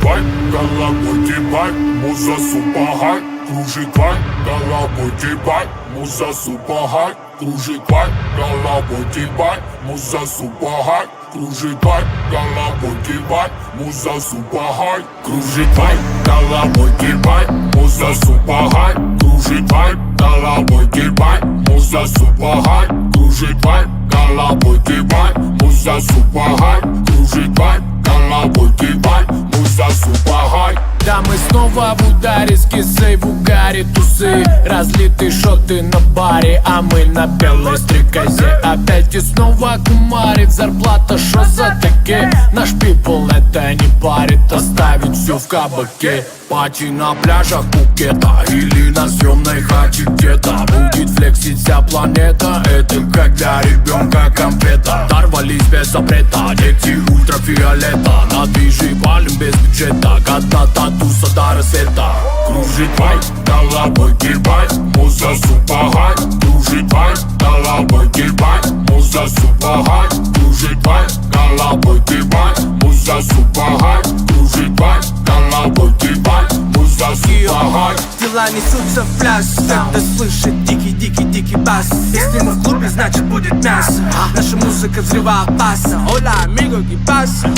вайб, головой кивай, муза супер хай. Кружит вайб, головой кивай, муза супер хай. Кружит вайб, головой кивай, муза супер хай. Кружит вайб, головой кивай, муза супер хай. Кружит вайб, головой кивай, муза супер хай. Кружит вайб, головой кивай, муза супер хай. Кружит вайб, головой кивай, муза супер хай. Кружит вайб, головой кивай, муза супер хай. Да, мы снова в ударе с кисой в угаре тусы. Разлитые шоты на баре, а мы на белой стрекозе. Опять и снова кумарит, зарплата шо за таки. Наш пипл это не парит, оставить все в кабаке. Пати на пляжах Пукета или на съемной хате где-то. Будет флексить вся планета, это когда ребенка конфета. Дорвались без запрета, дети ультрафиолета. На движи валим без бюджета, года татуса до рассвета. Кружит вайб, головой кивай, муза супер хай. Кружит вайб, головой кивай, муза супер хай. Кружит вайб, головой кивай, муза супер хай. Кружит вайб, головой кивай, муза супер хай. Дела несутся в пляс, когда слышит дикий бас. Если мы в клубе, значит будет мясо. Наша музыка взрывоопасна. Оля, амиго, гипаса.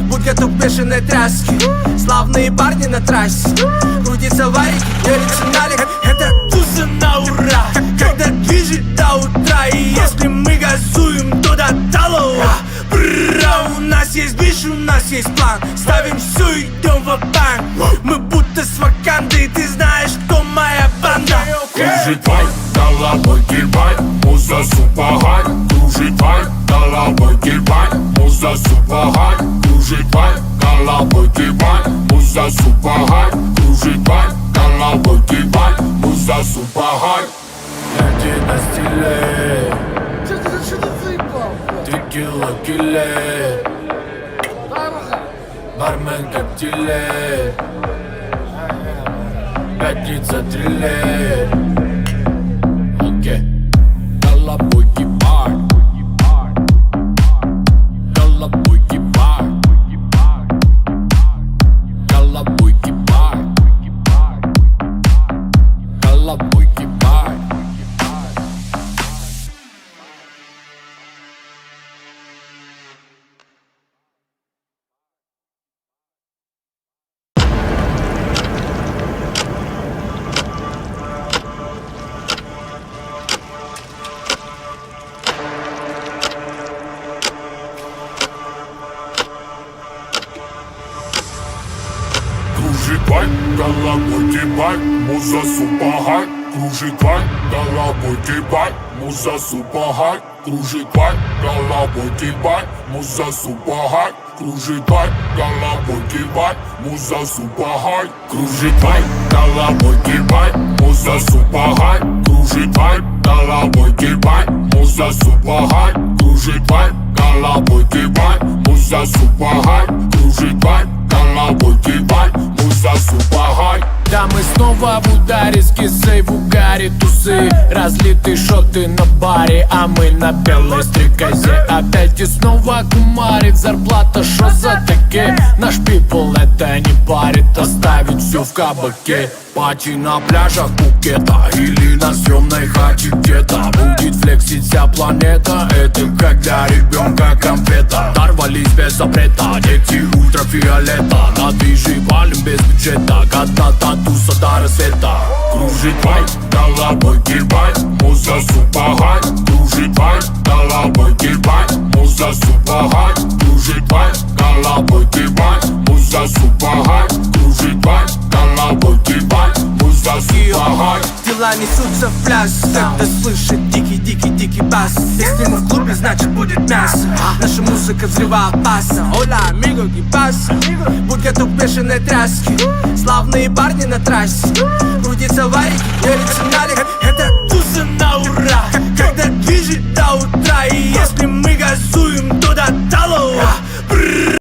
Будь готов к бешеной тряске. Славные парни на трассе. Крутится варики, делится налик. Это туза на ура, когда движет до утра. И если мы газуем, то до талого. У нас есть движ, у нас есть план. Ставим все, идем в банк. Мы будто с Ваканды, ты знаешь, кто моя банда. Кружит вайб, головой кивай, муза супер хай. Кружит вайб, головой кивай, муза супер хай. Кружит вайб, головой кивай, муза супер хай. Кружит вайб, головой кивай, муза супер хай. Люди на стиле, текила киллер, бармен как дилер, пятница триллер. Окей, головой кивай, головой кивай, головой кивай, головой кивай. Кружит вайб, головой кивай, муза супер хай. Кружит вайб, головой кивай, муза супер хай. Кружит вайб, головой кивай, муза супер хай. Кружит вайб, головой кивай, муза супер хай. Кружит вайб, головой кивай, муза супер хай. Кружит вайб, головой кивай, муза супер хай. Кружит вайб, головой кивай, муза супер хай. Кружит вайб, головой кивай, муза супер хай. Да, мы снова в ударе с кисой в угаре тусы. Разлитые шоты на баре, а мы на белой стрекозе. Опять и снова кумарит, зарплата шо за таки. Наш пипл это не парит, оставить все в кабаке. Пати на пляжах Пукета или на съемной хате где-то. Будет флексить вся планета, это когда ребенка конфета. Дорвались без запрета, дети ультрафиолета. На движи валим без бюджета, года татуса до рассвета. Кружит вайб, головой кивай, муза супер хай. Кружит вайб, головой кивай, муза супер хай. Кружит вайб, головой кивай, муза супер хай. Кружит вайб, головой кивай, муза супер хай. Дела несутся в пляс, когда слышит дикий бас. Если мы в клубе, значит будет мясо. Наша музыка взрывоопасна. Оля, амиго, гипаса. Будь готов к бешеной тряске. Славные парни на трассе. Крутится варики, делится налик. Это туза на ура, когда движет до утра. И если мы